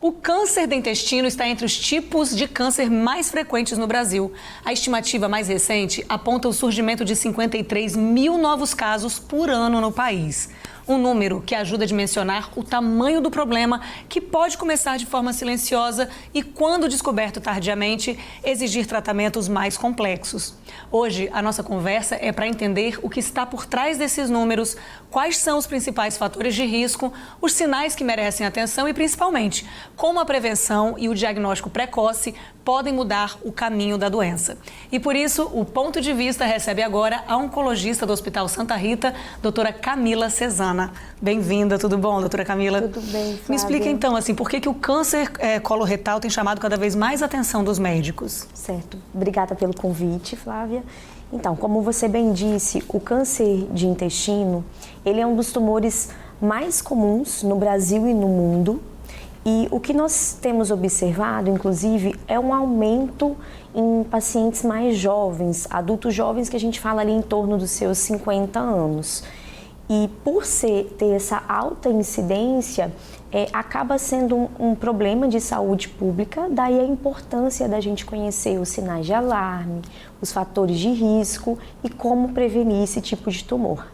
O câncer do intestino está entre os tipos de câncer mais frequentes no Brasil. A estimativa mais recente aponta o surgimento de 53 mil novos casos por ano no país. Um número que ajuda a dimensionar o tamanho do problema, que pode começar de forma silenciosa e, quando descoberto tardiamente, exigir tratamentos mais complexos. Hoje, a nossa conversa é para entender o que está por trás desses números, quais são os principais fatores de risco, os sinais que merecem atenção e, principalmente, como a prevenção e o diagnóstico precoce podem mudar o caminho da doença. E por isso, o Ponto de Vista recebe agora a oncologista do Hospital Santa Rita, doutora Camila Cesana. Bem-vinda, tudo bom, doutora Camila? Tudo bem, Flávia. Me explica então, por que o câncer coloretal tem chamado cada vez mais a atenção dos médicos? Certo. Obrigada pelo convite, Flávia. Então, como você bem disse, o câncer de intestino, ele é um dos tumores mais comuns no Brasil e no mundo. E o que nós temos observado, inclusive, é um aumento em pacientes mais jovens, adultos jovens, que a gente fala ali em torno dos seus 50 anos. E por ter essa alta incidência, acaba sendo um problema de saúde pública, daí a importância da gente conhecer os sinais de alarme, os fatores de risco e como prevenir esse tipo de tumor.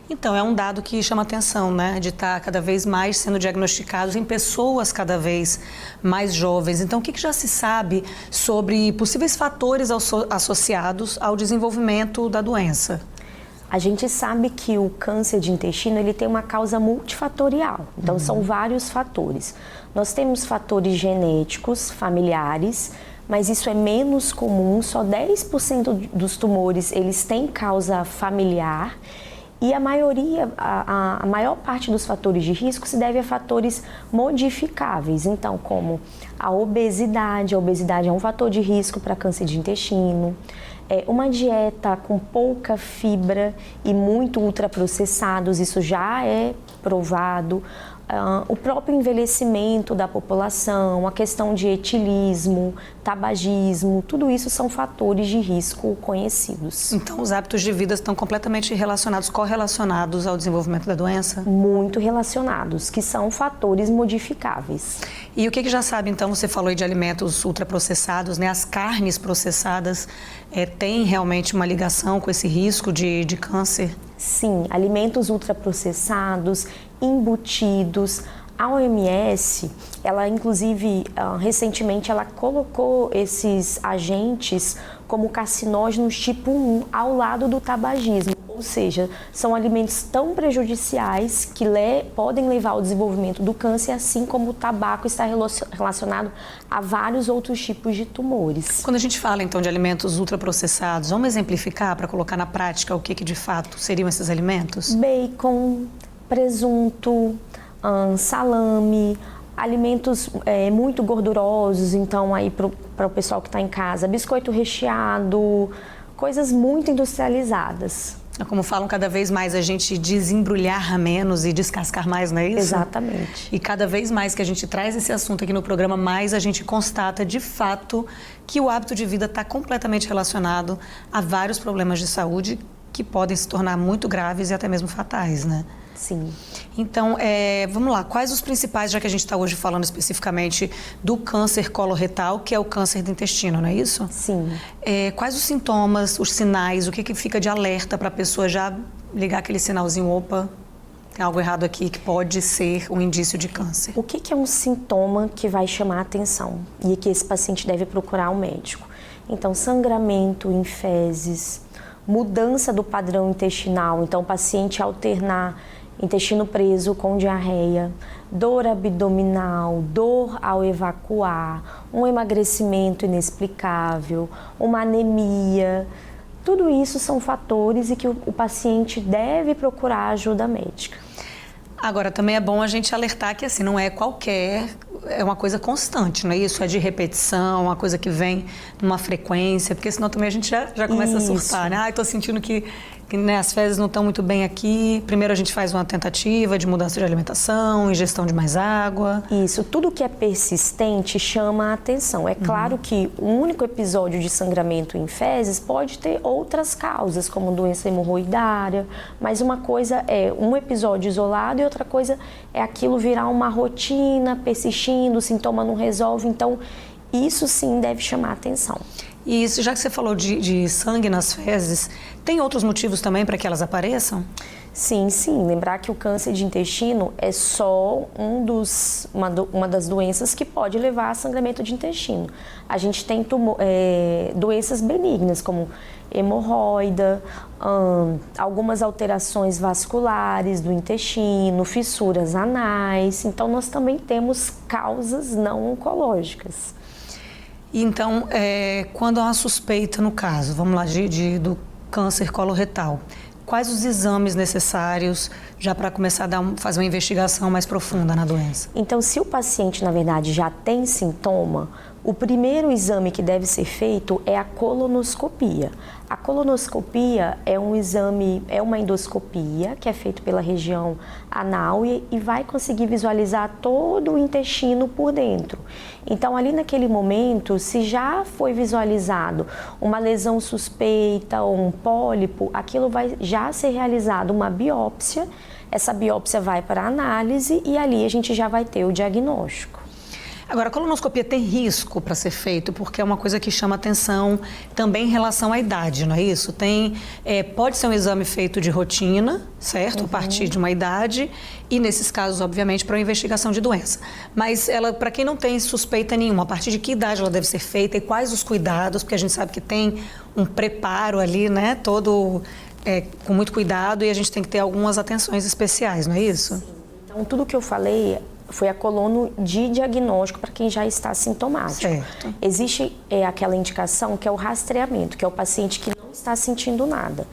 Então, é um dado que chama atenção, né? De estar cada vez mais sendo diagnosticados em pessoas cada vez mais jovens. Então, o que já se sabe sobre possíveis fatores associados ao desenvolvimento da doença? A gente sabe que o câncer de intestino ele tem uma causa multifatorial, então são vários fatores. Nós temos fatores genéticos, familiares, mas isso é menos comum, só 10% dos tumores eles têm causa familiar. E a maior parte dos fatores de risco se deve a fatores modificáveis, então como a obesidade é um fator de risco para câncer de intestino, uma dieta com pouca fibra e muito ultraprocessados, isso já é provado, o próprio envelhecimento da população, a questão de etilismo, tabagismo, tudo isso são fatores de risco conhecidos. Então, os hábitos de vida estão completamente correlacionados ao desenvolvimento da doença? Muito relacionados, que são fatores modificáveis. E o que já sabe, então, você falou aí de alimentos ultraprocessados, né? As carnes processadas têm realmente uma ligação com esse risco de câncer? Sim, alimentos ultraprocessados, embutidos. A OMS, ela inclusive, recentemente, ela colocou esses agentes como carcinógenos tipo 1 ao lado do tabagismo. Ou seja, são alimentos tão prejudiciais que podem levar ao desenvolvimento do câncer, assim como o tabaco está relacionado a vários outros tipos de tumores. Quando a gente fala, então, de alimentos ultraprocessados, vamos exemplificar para colocar na prática o que de fato seriam esses alimentos? Bacon, presunto, salame, alimentos muito gordurosos, então aí para o pessoal que está em casa, biscoito recheado, coisas muito industrializadas. Como falam, cada vez mais a gente desembrulhar menos e descascar mais, não é isso? Exatamente. E cada vez mais que a gente traz esse assunto aqui no programa, mais a gente constata de fato que o hábito de vida está completamente relacionado a vários problemas de saúde que podem se tornar muito graves e até mesmo fatais, né? Sim. Então, vamos lá, quais os principais, já que a gente está hoje falando especificamente do câncer coloretal, que é o câncer do intestino, não é isso? Sim. Quais os sintomas, os sinais, o que fica de alerta para a pessoa já ligar aquele sinalzinho, opa, tem algo errado aqui que pode ser um indício de câncer? O que é um sintoma que vai chamar a atenção e que esse paciente deve procurar um médico? Então, sangramento em fezes, mudança do padrão intestinal, então o paciente alternar intestino preso com diarreia, dor abdominal, dor ao evacuar, um emagrecimento inexplicável, uma anemia. Tudo isso são fatores e que o paciente deve procurar ajuda médica. Agora, também é bom a gente alertar que assim, não é qualquer, é uma coisa constante, não é isso? É de repetição, uma coisa que vem numa frequência, porque senão também a gente já começa a surtar, né? Estou sentindo que que, né, as fezes não estão muito bem aqui, primeiro a gente faz uma tentativa de mudança de alimentação, ingestão de mais água. Isso, tudo que é persistente chama a atenção. É claro que o único episódio de sangramento em fezes pode ter outras causas, como doença hemorroidária, mas uma coisa é um episódio isolado e outra coisa é aquilo virar uma rotina, persistindo, o sintoma não resolve, então isso sim deve chamar a atenção. E isso, já que você falou de sangue nas fezes, tem outros motivos também para que elas apareçam? Sim, sim. Lembrar que o câncer de intestino é só uma das doenças que pode levar a sangramento de intestino. A gente tem doenças benignas, como hemorroida, algumas alterações vasculares do intestino, fissuras anais. Então, nós também temos causas não oncológicas. Então, quando há uma suspeita no caso, vamos lá, do câncer coloretal, quais os exames necessários já para começar a fazer uma investigação mais profunda na doença? Então, se o paciente, na verdade, já tem sintoma, o primeiro exame que deve ser feito é a colonoscopia. A colonoscopia é um exame, é uma endoscopia que é feita pela região anal e vai conseguir visualizar todo o intestino por dentro. Então, ali naquele momento, se já foi visualizado uma lesão suspeita ou um pólipo, aquilo vai já ser realizado uma biópsia. Essa biópsia vai para a análise e ali a gente já vai ter o diagnóstico. Agora, a colonoscopia tem risco para ser feito, porque é uma coisa que chama atenção também em relação à idade, não é isso? Pode ser um exame feito de rotina, certo? A partir de uma idade e, nesses casos, obviamente, para uma investigação de doença. Mas ela, para quem não tem suspeita nenhuma, a partir de que idade ela deve ser feita e quais os cuidados? Porque a gente sabe que tem um preparo ali, né? Todo com muito cuidado e a gente tem que ter algumas atenções especiais, não é isso? Sim. Então, tudo que eu falei foi a colono de diagnóstico para quem já está sintomático. Certo. Existe aquela indicação que é o rastreamento, que é o paciente que não está sentindo nada.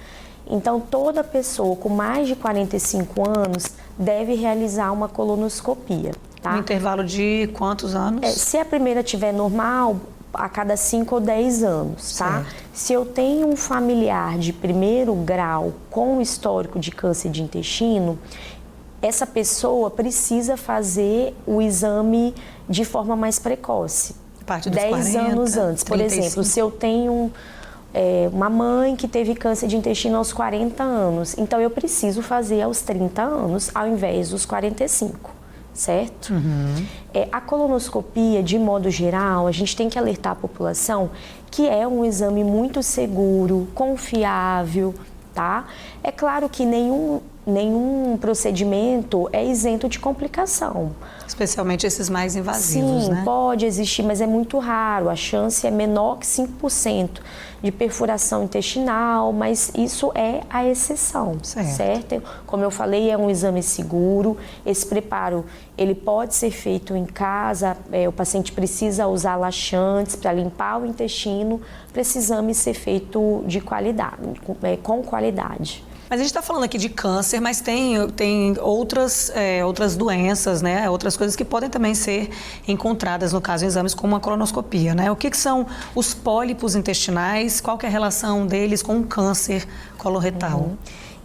Então, toda pessoa com mais de 45 anos deve realizar uma colonoscopia. Tá? Um intervalo de quantos anos? Se a primeira estiver normal, a cada 5 ou 10 anos, tá? Certo. Se eu tenho um familiar de primeiro grau com histórico de câncer de intestino, essa pessoa precisa fazer o exame de forma mais precoce. A partir dos 10 40, anos antes. 35. Por exemplo, se eu tenho uma mãe que teve câncer de intestino aos 40 anos, então eu preciso fazer aos 30 anos, ao invés dos 45, certo? A colonoscopia, de modo geral, a gente tem que alertar a população que é um exame muito seguro, confiável, tá? É claro que nenhum procedimento é isento de complicação. Especialmente esses mais invasivos, Sim, né? pode existir, mas é muito raro. A chance é menor que 5% de perfuração intestinal, mas isso é a exceção, certo? Como eu falei, é um exame seguro. Esse preparo, ele pode ser feito em casa. O paciente precisa usar laxantes para limpar o intestino, para esse exame ser feito de qualidade, com qualidade. Mas a gente está falando aqui de câncer, mas tem outras doenças, né? Outras coisas que podem também ser encontradas, no caso, em exames como a colonoscopia, né? O que são os pólipos intestinais? Qual que é a relação deles com o câncer coloretal?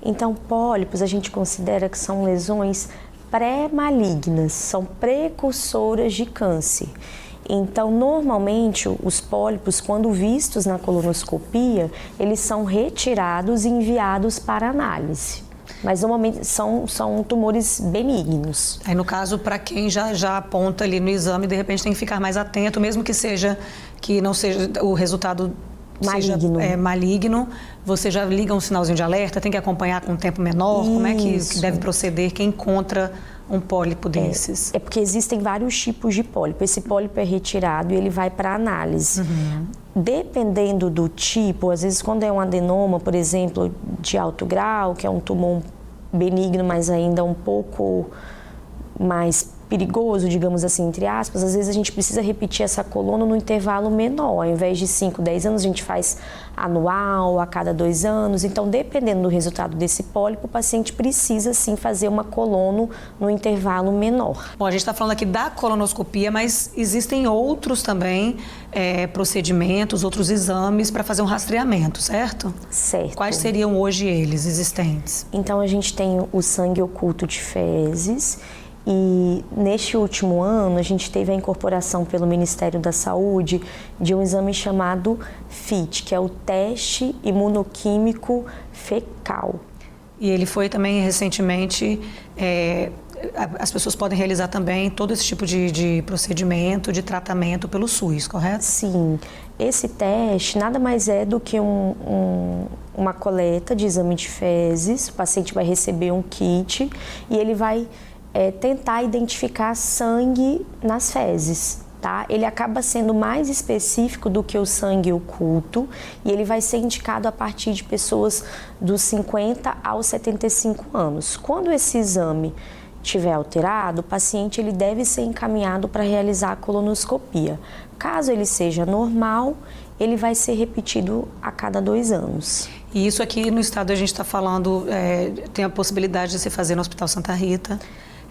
Então, pólipos a gente considera que são lesões pré-malignas, são precursoras de câncer. Então, normalmente, os pólipos, quando vistos na colonoscopia, eles são retirados e enviados para análise. Mas, normalmente, são tumores benignos. Aí, no caso, para quem já aponta ali no exame, de repente tem que ficar mais atento, mesmo que não seja o resultado maligno, você já liga um sinalzinho de alerta, tem que acompanhar com um tempo menor? Como é que deve proceder quem encontra um pólipo desses? É porque existem vários tipos de pólipo. Esse pólipo é retirado e ele vai para análise. Dependendo do tipo, às vezes quando é um adenoma, por exemplo, de alto grau, que é um tumor benigno, mas ainda um pouco mais perigoso, digamos assim, entre aspas, às vezes a gente precisa repetir essa coluna no intervalo menor. Ao invés de 5, 10 anos, a gente faz anual, a cada 2 anos. Então, dependendo do resultado desse pólipo, o paciente precisa, sim, fazer uma colono no intervalo menor. Bom, a gente está falando aqui da colonoscopia, mas existem outros também procedimentos, outros exames para fazer um rastreamento, certo? Certo. Quais seriam hoje eles existentes? Então, a gente tem o sangue oculto de fezes. E neste último ano, a gente teve a incorporação pelo Ministério da Saúde de um exame chamado FIT, que é o Teste Imunoquímico Fecal. E ele foi também recentemente, as pessoas podem realizar também todo esse tipo de procedimento, de tratamento pelo SUS, correto? Sim, esse teste nada mais é do que uma coleta de exame de fezes. O paciente vai receber um kit e ele vai tentar identificar sangue nas fezes, tá? Ele acaba sendo mais específico do que o sangue oculto e ele vai ser indicado a partir de pessoas dos 50 aos 75 anos. Quando esse exame estiver alterado, o paciente ele deve ser encaminhado para realizar a colonoscopia. Caso ele seja normal, ele vai ser repetido a cada 2 anos. E isso aqui no estado a gente está falando, tem a possibilidade de se fazer no Hospital Santa Rita.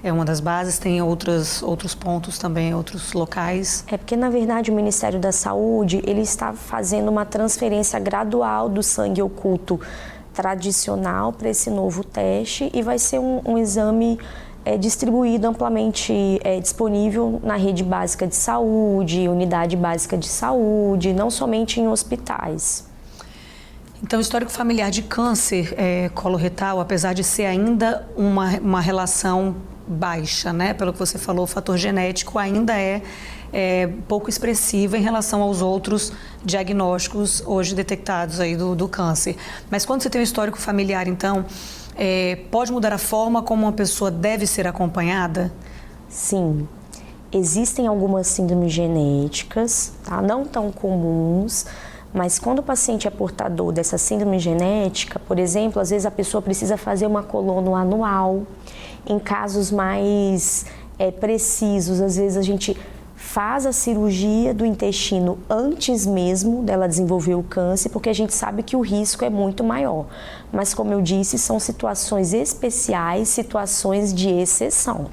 É uma das bases, tem outros pontos também, outros locais. É porque, na verdade, o Ministério da Saúde, ele está fazendo uma transferência gradual do sangue oculto tradicional para esse novo teste e vai ser um exame distribuído amplamente disponível na rede básica de saúde, unidade básica de saúde, não somente em hospitais. Então, o histórico familiar de câncer coloretal, apesar de ser ainda uma relação baixa, né? Pelo que você falou, o fator genético ainda é pouco expressivo em relação aos outros diagnósticos hoje detectados aí do câncer. Mas quando você tem um histórico familiar, então, pode mudar a forma como uma pessoa deve ser acompanhada? Sim. Existem algumas síndromes genéticas, tá? Não tão comuns, mas quando o paciente é portador dessa síndrome genética, por exemplo, às vezes a pessoa precisa fazer uma colono anual. Em casos mais precisos, às vezes a gente faz a cirurgia do intestino antes mesmo dela desenvolver o câncer, porque a gente sabe que o risco é muito maior. Mas, como eu disse, são situações especiais, situações de exceção.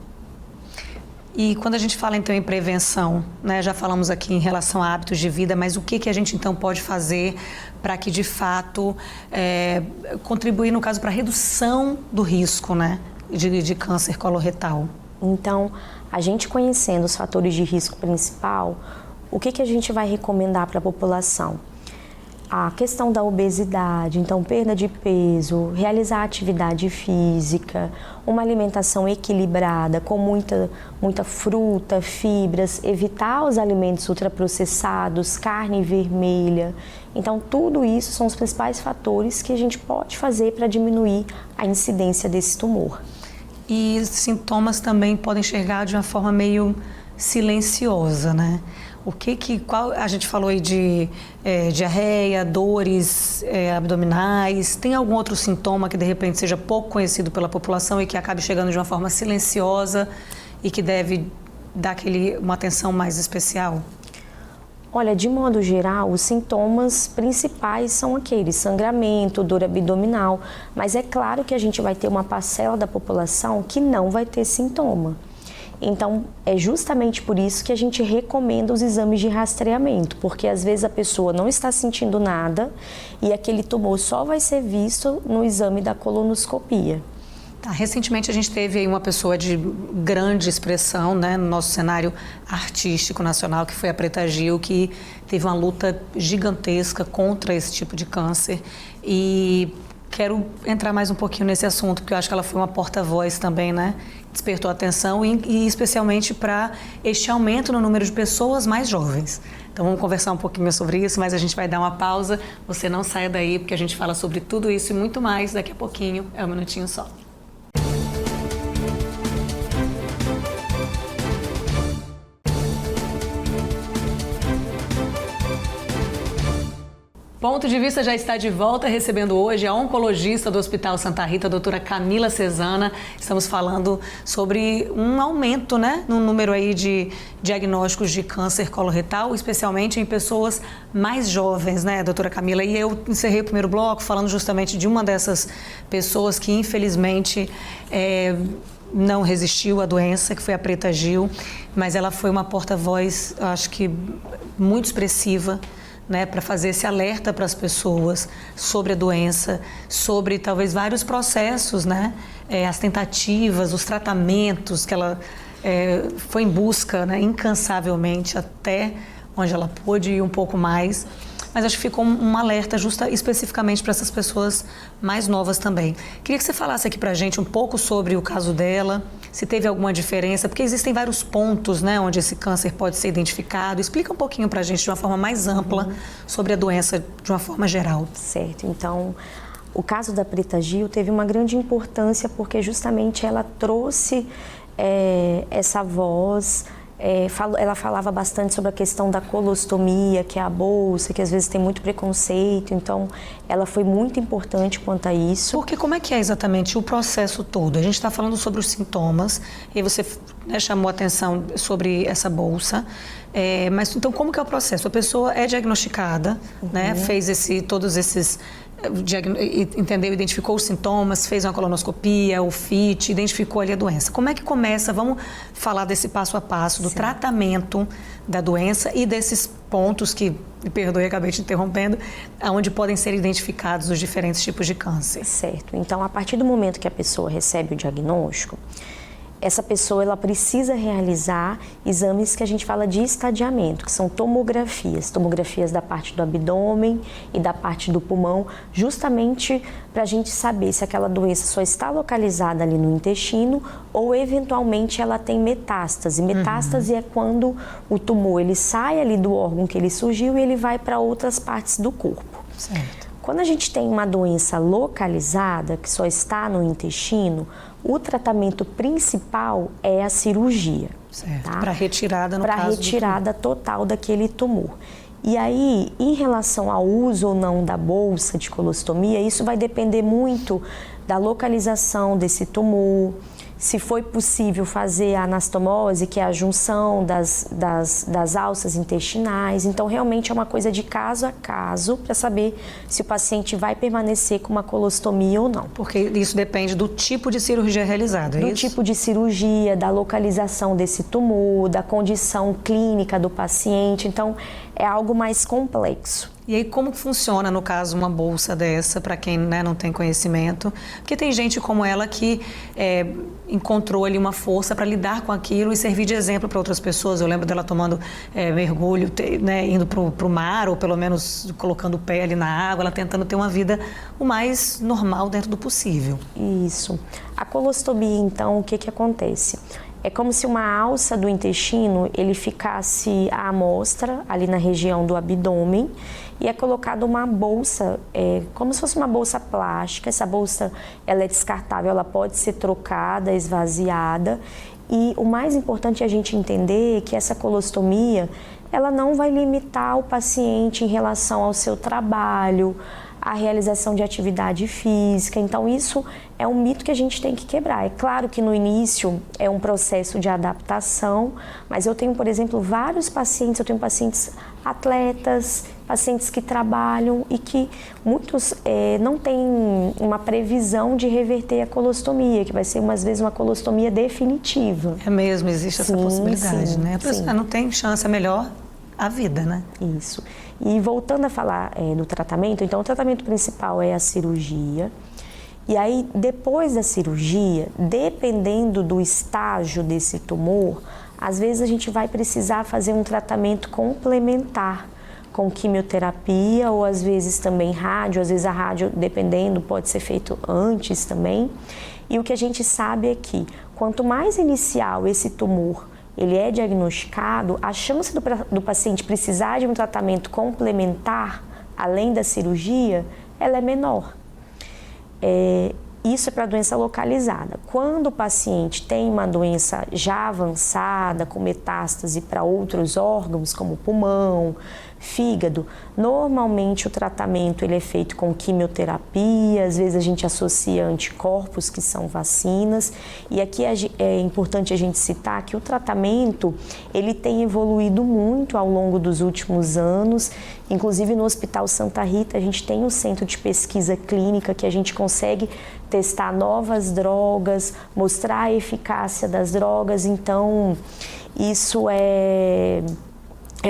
E quando a gente fala então em prevenção, né, já falamos aqui em relação a hábitos de vida, mas o que a gente então pode fazer para que de fato contribuir, no caso, para a redução do risco, né, de câncer coloretal? Então, a gente conhecendo os fatores de risco principal, o que a gente vai recomendar para a população? A questão da obesidade, então perda de peso, realizar atividade física, uma alimentação equilibrada com muita fruta, fibras, evitar os alimentos ultraprocessados, carne vermelha. Então, tudo isso são os principais fatores que a gente pode fazer para diminuir a incidência desse tumor. E sintomas também podem chegar de uma forma meio silenciosa, né? Qual a gente falou aí de diarreia, dores abdominais, tem algum outro sintoma que de repente seja pouco conhecido pela população e que acabe chegando de uma forma silenciosa e que deve dar uma atenção mais especial? Olha, de modo geral, os sintomas principais são aqueles: sangramento, dor abdominal, mas é claro que a gente vai ter uma parcela da população que não vai ter sintoma. Então, é justamente por isso que a gente recomenda os exames de rastreamento, porque às vezes a pessoa não está sentindo nada e aquele tumor só vai ser visto no exame da colonoscopia. Recentemente a gente teve aí uma pessoa de grande expressão, né, no nosso cenário artístico nacional, que foi a Preta Gil, que teve uma luta gigantesca contra esse tipo de câncer. E quero entrar mais um pouquinho nesse assunto, porque eu acho que ela foi uma porta-voz também, né? Despertou atenção e especialmente para este aumento no número de pessoas mais jovens. Então vamos conversar um pouquinho sobre isso, mas a gente vai dar uma pausa. Você não saia daí, porque a gente fala sobre tudo isso e muito mais daqui a pouquinho. É um minutinho só. Ponto de Vista já está de volta, recebendo hoje a oncologista do Hospital Santa Rita, a doutora Camila Cesana. Estamos falando sobre um aumento, né, no número aí de diagnósticos de câncer coloretal, especialmente em pessoas mais jovens, né, doutora Camila? E eu encerrei o primeiro bloco falando justamente de uma dessas pessoas que, infelizmente, não resistiu à doença, que foi a Preta Gil, mas ela foi uma porta-voz, acho que muito expressiva, né, para fazer esse alerta para as pessoas sobre a doença, sobre talvez vários processos, né, as tentativas, os tratamentos que ela foi em busca, né, incansavelmente até onde ela pôde ir um pouco mais. Mas acho que ficou um alerta especificamente para essas pessoas mais novas também. Queria que você falasse aqui para a gente um pouco sobre o caso dela, se teve alguma diferença, porque existem vários pontos, né, onde esse câncer pode ser identificado. Explica um pouquinho para a gente de uma forma mais ampla sobre a doença de uma forma geral. Certo, então o caso da Preta Gil teve uma grande importância porque justamente ela trouxe essa voz. Ela falava bastante sobre a questão da colostomia, que é a bolsa, que às vezes tem muito preconceito, então ela foi muito importante quanto a isso. Porque como é que é exatamente o processo todo? A gente está falando sobre os sintomas, e você, né, chamou a atenção sobre essa bolsa, mas então como que é o processo? A pessoa é diagnosticada, né, fez todos esses... entendeu, identificou os sintomas, fez uma colonoscopia, o FIT, identificou ali a doença. Como é que começa? Vamos falar desse passo a passo, do tratamento da doença e desses pontos que, me perdoe, acabei te interrompendo, onde podem ser identificados os diferentes tipos de câncer. Certo. Então, a partir do momento que a pessoa recebe o diagnóstico, essa pessoa ela precisa realizar exames que a gente fala de estadiamento, que são tomografias da parte do abdômen e da parte do pulmão, justamente para a gente saber se aquela doença só está localizada ali no intestino ou eventualmente ela tem metástase. Metástase é quando o tumor ele sai ali do órgão que ele surgiu e ele vai para outras partes do corpo. Certo. Quando a gente tem uma doença localizada, que só está no intestino, o tratamento principal é a cirurgia. Certo. Tá? Para retirada, Para retirada total daquele tumor. E aí, em relação ao uso ou não da bolsa de colostomia, isso vai depender muito da localização desse tumor, se foi possível fazer a anastomose, que é a junção das alças intestinais. Então, realmente é uma coisa de caso a caso para saber se o paciente vai permanecer com uma colostomia ou não. Porque isso depende do tipo de cirurgia realizada, é isso? Do tipo de cirurgia, da localização desse tumor, da condição clínica do paciente. Então, é algo mais complexo. E aí, como que funciona, no caso, uma bolsa dessa, para quem, né, não tem conhecimento? Porque tem gente como ela que encontrou ali uma força para lidar com aquilo e servir de exemplo para outras pessoas. Eu lembro dela tomando mergulho, né, indo para o mar, ou pelo menos colocando o pé ali na água, ela tentando ter uma vida o mais normal dentro do possível. Isso. A colostomia, então, o que acontece? É como se uma alça do intestino, ele ficasse à amostra, ali na região do abdômen, e é colocada uma bolsa, como se fosse uma bolsa plástica. Essa bolsa, ela é descartável, ela pode ser trocada, esvaziada. E o mais importante é a gente entender que essa colostomia, ela não vai limitar o paciente em relação ao seu trabalho, a realização de atividade física. Então, isso é um mito que a gente tem que quebrar. É claro que no início é um processo de adaptação, mas eu tenho, por exemplo, vários pacientes, eu tenho pacientes atletas, pacientes que trabalham e que muitos não têm uma previsão de reverter a colostomia, que vai ser, às vezes, uma colostomia definitiva. É mesmo, existe essa possibilidade, sim, né? A pessoa não tem chance, é melhor a vida, né? Isso. E voltando a falar do tratamento, então o tratamento principal é a cirurgia. E aí, depois da cirurgia, dependendo do estágio desse tumor, às vezes a gente vai precisar fazer um tratamento complementar com quimioterapia ou às vezes também rádio. Às vezes a rádio, dependendo, pode ser feito antes também. E o que a gente sabe é que quanto mais inicial esse tumor ele é diagnosticado, a chance do paciente precisar de um tratamento complementar, além da cirurgia, ela é menor. Isso é para a doença localizada. Quando o paciente tem uma doença já avançada, com metástase para outros órgãos, como pulmão, Fígado, normalmente o tratamento ele é feito com quimioterapia, às vezes a gente associa anticorpos, que são vacinas, e aqui é importante a gente citar que o tratamento ele tem evoluído muito ao longo dos últimos anos, inclusive no Hospital Santa Rita a gente tem um centro de pesquisa clínica que a gente consegue testar novas drogas, mostrar a eficácia das drogas, então isso é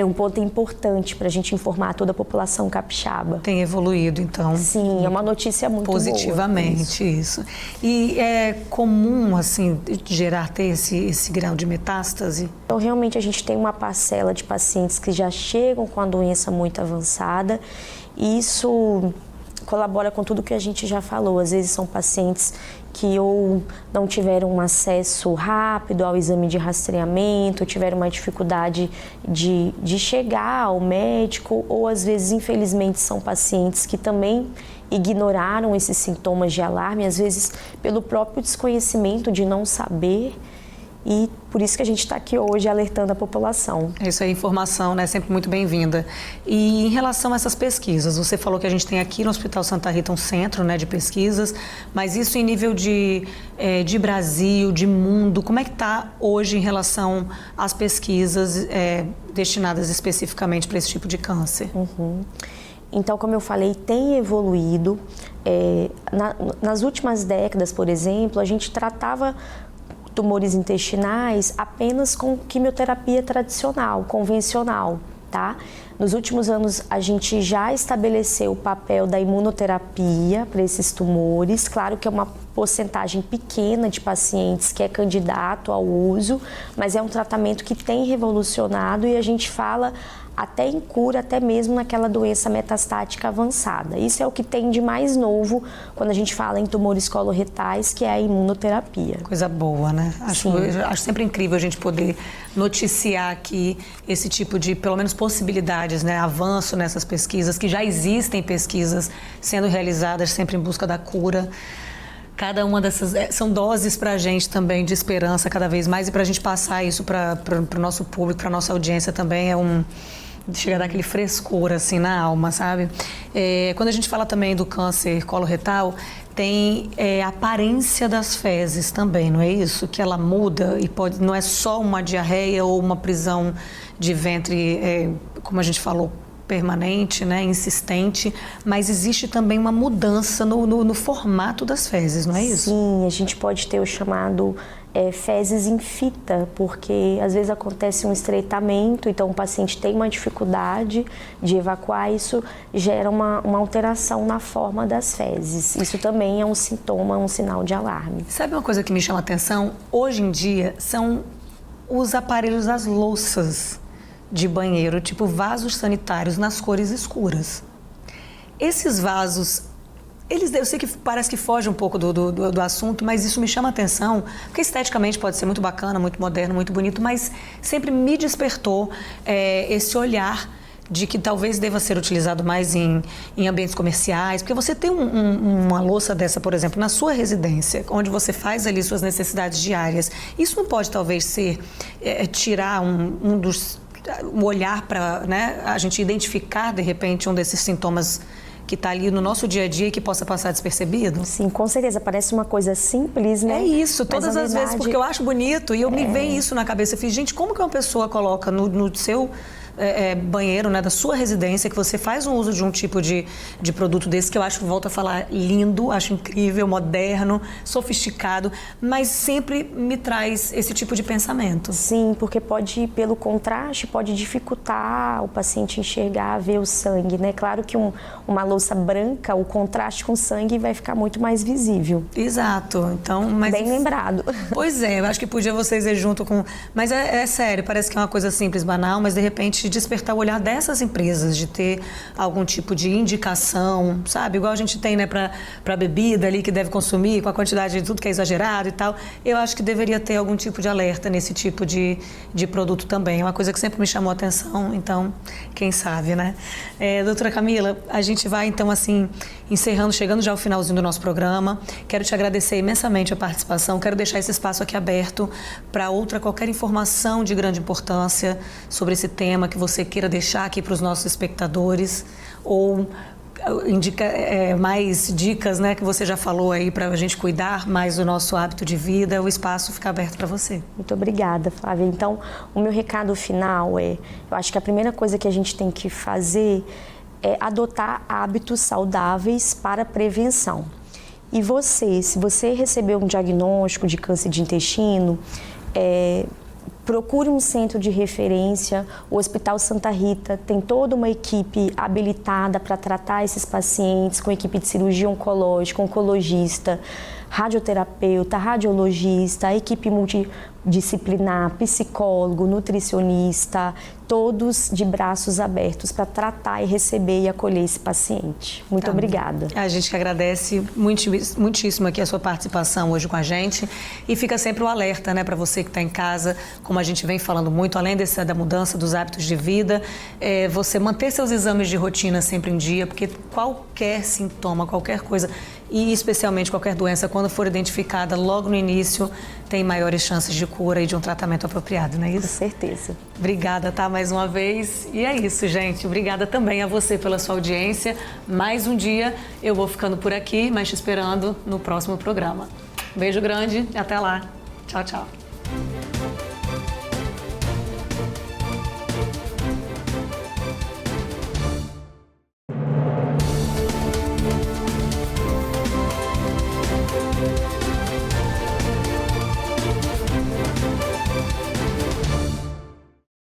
um ponto importante para a gente informar toda a população capixaba. Tem evoluído, então. Sim, é uma notícia muito positivamente, boa. isso. E é comum, assim, ter esse grau de metástase? Então, realmente, a gente tem uma parcela de pacientes que já chegam com a doença muito avançada e isso colabora com tudo que a gente já falou. Às vezes são pacientes que ou não tiveram um acesso rápido ao exame de rastreamento, tiveram uma dificuldade de chegar ao médico, ou às vezes, infelizmente, são pacientes que também ignoraram esses sintomas de alarme, às vezes pelo próprio desconhecimento de não saber. E por isso que a gente está aqui hoje alertando a população. Isso aí, informação, né? Sempre muito bem-vinda. E em relação a essas pesquisas, você falou que a gente tem aqui no Hospital Santa Rita um centro, né, de pesquisas, mas isso em nível de Brasil, de mundo, como é que está hoje em relação às pesquisas destinadas especificamente para esse tipo de câncer? Então, como eu falei, tem evoluído. Nas últimas décadas, por exemplo, a gente tratava tumores intestinais apenas com quimioterapia tradicional, convencional, tá? Nos últimos anos, a gente já estabeleceu o papel da imunoterapia para esses tumores. Claro que é uma porcentagem pequena de pacientes que é candidato ao uso, mas é um tratamento que tem revolucionado e a gente fala até em cura, até mesmo naquela doença metastática avançada. Isso é o que tem de mais novo quando a gente fala em tumores coloretais, que é a imunoterapia. Coisa boa, né? Acho sempre incrível a gente poder noticiar aqui esse tipo de, pelo menos, possibilidades, né? Avanço nessas pesquisas, que já existem pesquisas sendo realizadas sempre em busca da cura. Cada uma dessas são doses para a gente também de esperança cada vez mais, e para a gente passar isso para o nosso público, para a nossa audiência também chega a dar aquele frescor assim na alma, sabe? Quando a gente fala também do câncer coloretal, tem a aparência das fezes também, não é isso? Que ela muda e não é só uma diarreia ou uma prisão de ventre, como a gente falou, permanente, né, insistente, mas existe também uma mudança no formato das fezes, não é isso? Sim, a gente pode ter o chamado fezes em fita, porque às vezes acontece um estreitamento, então o paciente tem uma dificuldade de evacuar, isso gera uma alteração na forma das fezes. Isso também é um sintoma, um sinal de alarme. Sabe uma coisa que me chama a atenção? Hoje em dia são os aparelhos das louças de banheiro, tipo vasos sanitários nas cores escuras. Esses vasos, eu sei que parece que foge um pouco do assunto, mas isso me chama a atenção, porque esteticamente pode ser muito bacana, muito moderno, muito bonito, mas sempre me despertou esse olhar de que talvez deva ser utilizado mais em ambientes comerciais, porque você tem uma louça dessa, por exemplo, na sua residência, onde você faz ali suas necessidades diárias. Isso não pode talvez ser tirar um olhar para, né, a gente identificar de repente um desses sintomas que está ali no nosso dia a dia e que possa passar despercebido? Sim, com certeza. Parece uma coisa simples, né? É isso, todas as vezes, porque eu acho bonito e me vem isso na cabeça. Eu fiz, gente, como que uma pessoa coloca no seu banheiro, né, da sua residência, que você faz um uso de um tipo de produto desse, que eu acho, volto a falar, lindo, acho incrível, moderno, sofisticado, mas sempre me traz esse tipo de pensamento. Sim, porque pelo contraste, pode dificultar o paciente enxergar, ver o sangue, né? Claro que uma louça branca, o contraste com sangue vai ficar muito mais visível. Exato. Então, mas bem lembrado. Pois eu acho que podia vocês ir junto com... Mas é sério, parece que é uma coisa simples, banal, mas de repente despertar o olhar dessas empresas, de ter algum tipo de indicação, sabe? Igual a gente tem, né, para bebida ali que deve consumir, com a quantidade de tudo que é exagerado e tal. Eu acho que deveria ter algum tipo de alerta nesse tipo de produto também. É uma coisa que sempre me chamou a atenção, então, quem sabe, né? Doutora Camila, a gente vai, então, assim, encerrando, chegando já ao finalzinho do nosso programa. Quero te agradecer imensamente a participação. Quero deixar esse espaço aqui aberto para qualquer informação de grande importância sobre esse tema que que você queira deixar aqui para os nossos espectadores ou mais dicas, né, que você já falou aí para a gente cuidar mais do nosso hábito de vida, o espaço fica aberto para você. Muito obrigada, Flávia. Então, o meu recado final eu acho que a primeira coisa que a gente tem que fazer é adotar hábitos saudáveis para prevenção. E se você recebeu um diagnóstico de câncer de intestino, procure um centro de referência. O Hospital Santa Rita tem toda uma equipe habilitada para tratar esses pacientes, com equipe de cirurgia oncológica, oncologista, radioterapeuta, radiologista, equipe multidisciplinar, psicólogo, nutricionista, todos de braços abertos para tratar e receber e acolher esse paciente. Muito obrigada. A gente que agradece muitíssimo aqui a sua participação hoje com a gente e fica sempre o alerta, né, para você que está em casa, como a gente vem falando muito, além da mudança dos hábitos de vida, você manter seus exames de rotina sempre em dia, porque qualquer sintoma, qualquer coisa, e especialmente qualquer doença, quando for identificada logo no início, tem maiores chances de cura e de um tratamento apropriado, não é isso? Com certeza. Obrigada, tá? Mais uma vez. E é isso, gente. Obrigada também a você pela sua audiência. Mais um dia eu vou ficando por aqui, mas te esperando no próximo programa. Beijo grande e até lá. Tchau, tchau.